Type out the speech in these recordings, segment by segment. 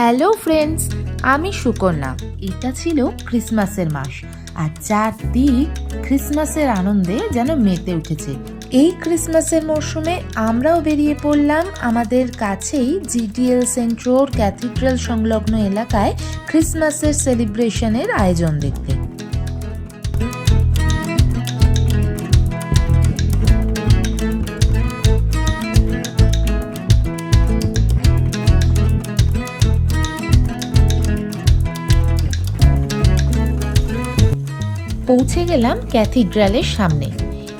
Hello friends, আমি সুকন্যা। এটা ছিল ক্রিসমাসের মাস আর চারদিক ক্রিসমাসের আনন্দে যেন মেতে উঠেছে। এই ক্রিসমাসের মরশুমে আমরাও বেরিয়ে পড়লাম আমাদের কাছেই জিটিএল সেন্ট রোড ক্যাথিড্রাল সংলগ্ন এলাকায় ক্রিসমাসের সেলিব্রেশনের আয়োজন দেখতে। পৌঁছে গেলাম ক্যাথিড্রালের সামনে।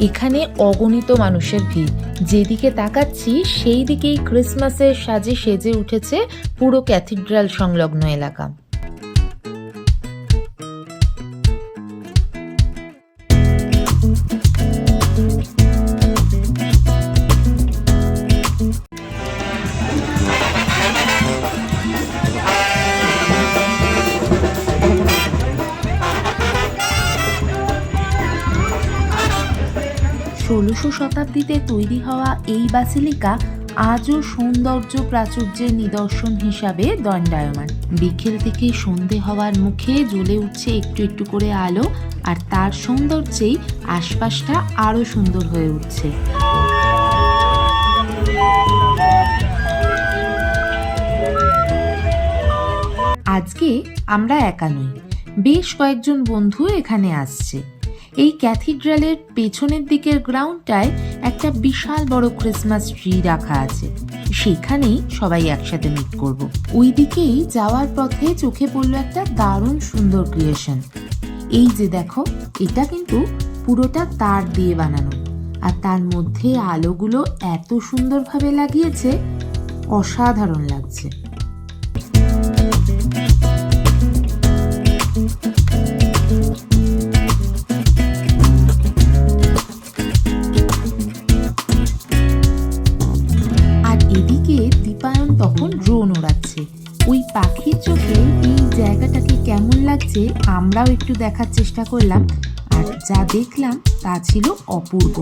এখানে অগণিত মানুষের ভিড়, যেদিকে তাকাচ্ছি সেই দিকেই ক্রিসমাসের সাজে সেজে উঠেছে পুরো ক্যাথিড্রাল সংলগ্ন এলাকা। ষোলোশো শতাব্দীতে তৈরি হওয়া এই বাসিলিকা আজও সৌন্দর্য প্রাচুর্যের নিদর্শন হিসাবে দণ্ডায়মান। বিকেল থেকে সন্ধে হওয়ার মুখে জ্বলে উঠছে একটু একটু করে আলো, আর তার সৌন্দর্যেই আশপাশটা আরো সুন্দর হয়ে উঠছে। আজকে আমরা একা নই, বেশ কয়েকজন বন্ধু এখানে আসছে। এই ক্যাথিড্রালের পেছনের দিকের গ্রাউন্ডটায় একটা বিশাল বড় ক্রিসমাস ট্রি রাখা আছে, সেখানেই সবাই একসাথে মিট করব। ওই দিকেই যাওয়ার পথে চোখে পড়লো একটা দারুণ সুন্দর ক্রিয়েশন। এই যে দেখো, এটা কিন্তু পুরোটা তার দিয়ে বানানো, আর তার মধ্যে আলোগুলো এত সুন্দরভাবে লাগিয়েছে, অসাধারণ লাগছে। তখন ড্রোন ওড়াচ্ছে, ওই পাখির চোখে এই জায়গাটাকে কেমন লাগছে আমরাও একটু দেখার চেষ্টা করলাম, আর যা দেখলাম তা ছিল অপূর্ব।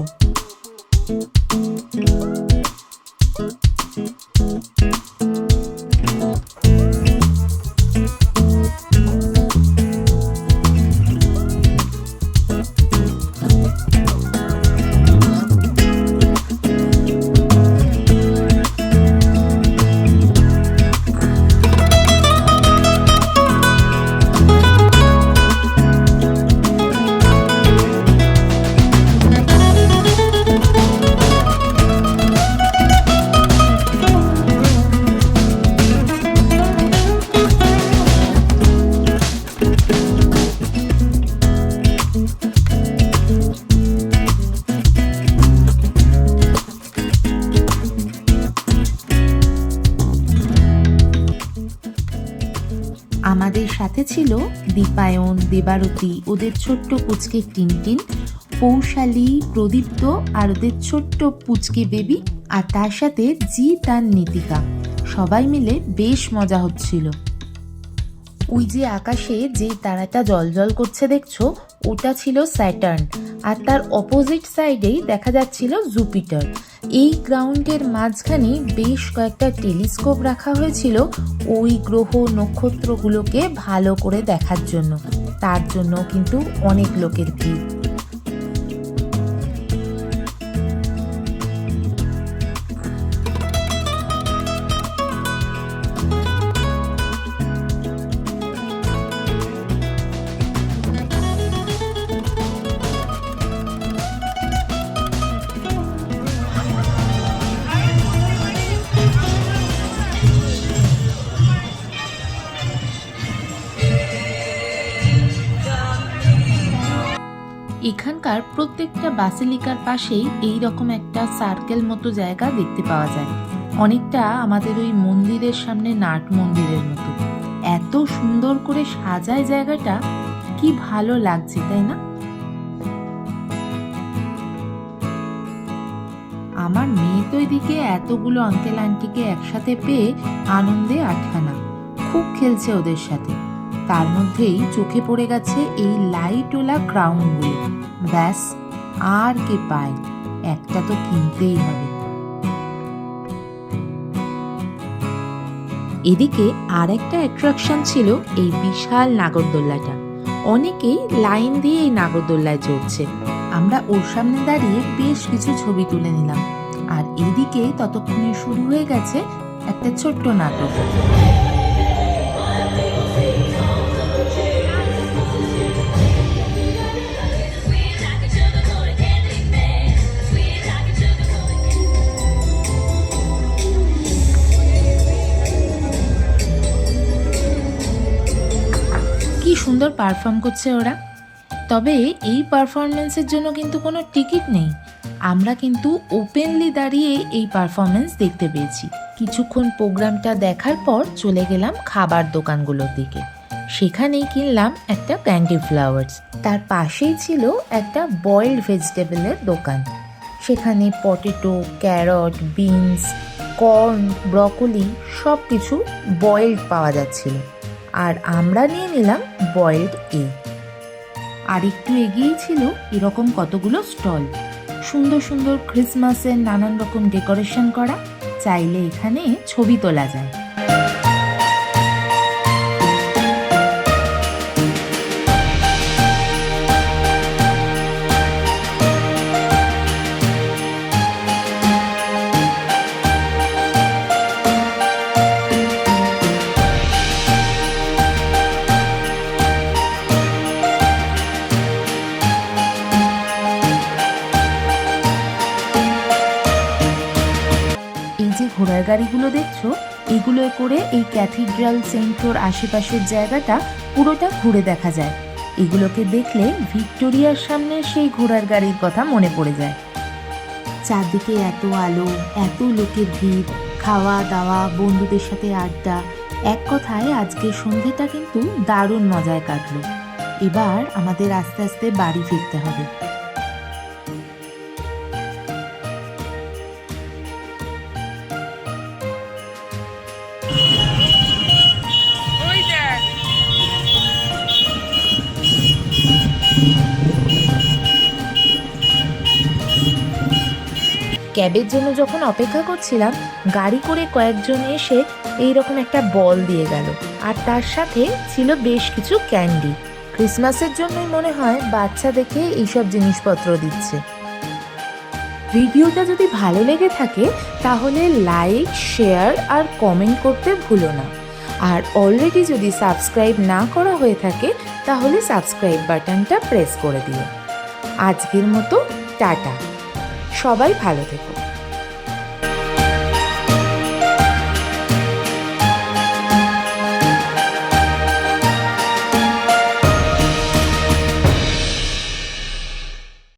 আমাদের সাথে ছিল দীপায়ন, দেবারতী, ওদের ছোট্ট পুচকে টিনটিন, পৌশালী, প্রদীপ্ত আর ওদের ছোট্ট পুচকে বেবি, আর তার সাথে জিৎ আর নীতিকা। সবাই মিলে বেশ মজা হচ্ছিল। ওই যে আকাশে যে তারাটা জলজল করছে দেখছো, ওটা ছিল স্যাটার্ন, আর তার অপোজিট সাইডেই দেখা যাচ্ছিল জুপিটার। এই গ্রাউন্ডের মাঝখানে বেশ কয়েকটা টেলিস্কোপ রাখা হয়েছিল ওই গ্রহ নক্ষত্রগুলোকে ভালো করে দেখার জন্য। তার জন্য কিন্তু অনেক লোকের ভিড়। এখানকার প্রত্যেকটা বাসিলিকার পাশেই এই রকম একটা সার্কেল মতো জায়গা দেখতে পাওয়া যায়, অনেকটা আমাদের ওই মন্দিরের সামনে নাট মন্দিরের মতো। এত সুন্দর করে সাজায় জায়গাটা, কি ভালো লাগছে তাই না? আমার মেয়ে তো এদিকে এতগুলো আঙ্কেল আন্টিকে একসাথে পেয়ে আনন্দে আটখানা, খুব খেলছে ওদের সাথে। তার মধ্যেই চোখে পড়ে গেছে এই লাইটওয়ালা ক্রাউনগুলো। ব্যাস, আর কে পায়, একটা তো কিনতেই হবে। এদিকে আর একটা অ্যাট্রাকশন ছিল এই বিশাল নাগরদোল্লাটা। অনেকেই লাইন দিয়ে এই নাগরদোল্লায় চড়ছে। আমরা ওর সামনে দাঁড়িয়ে বেশ কিছু ছবি তুলে নিলাম। আর এদিকে ততক্ষণে শুরু হয়ে গেছে একটা ছোট্ট নাটক। কি সুন্দর পারফর্ম করছে ওরা। তবে এই পারফরমেন্সের জন্য কিন্তু কোনো টিকিট নেই। আমরা কিন্তু ওপেনলি দাঁড়িয়ে এই পারফরমেন্স দেখতে পেয়েছি। কিছুক্ষণ প্রোগ্রামটা দেখার পর চলে গেলাম খাবার দোকানগুলোর দিকে। সেখানেই কিনলাম একটা ক্যান্ডি ফ্লাওয়ার্স। তার পাশেই ছিল একটা বয়েলড ভেজিটেবলের দোকান। সেখানে potato, carrot, beans, corn, broccoli সব কিছু বয়েলড পাওয়া যাচ্ছিল। আর আমরা নিয়ে নিলাম বয়েলড এগ। আর একটু এগিয়েই ছিল এরকম কতগুলো স্টল, সুন্দর সুন্দর ক্রিসমাসের নানান রকম ডেকোরেশন করা। চাইলে এখানে ছবি তোলা যায়। এই যে ঘোড়ার গাড়িগুলো দেখছো, এগুলোয় করে এই ক্যাথিড্রাল সেন্ট্রোর আশেপাশের জায়গাটা পুরোটা ঘুরে দেখা যায়। এগুলোকে দেখলে ভিক্টোরিয়ার সামনে সেই ঘোড়ার গাড়ির কথা মনে পড়ে যায়। চারদিকে এত আলো, এত লোকের ভিড়, খাওয়া দাওয়া, বন্ধুদের সাথে আড্ডা, এক কথায় আজকে সন্ধেটা কিন্তু দারুণ মজায় কাটলো। এবার আমাদের আস্তে আস্তে বাড়ি ফিরতে হবে। ক্যাবের জন্য যখন অপেক্ষা করছিলাম, গাড়ি করে কয়েকজন এসে এইরকম একটা বল দিয়ে গেল। আর তার সাথে ছিল বেশ কিছু ক্যান্ডি। ক্রিসমাসের জন্যই মনে হয় বাচ্চা দেখে এইসব জিনিসপত্র দিচ্ছে। ভিডিওটা যদি ভালো লেগে থাকে তাহলে লাইক, শেয়ার আর কমেন্ট করতে ভুলো না। আর অলরেডি যদি সাবস্ক্রাইব না করা হয়ে থাকে তাহলে সাবস্ক্রাইব বাটনটা প্রেস করে দিও। আজকের মতো টাটা, সবাই ভালো থেকো।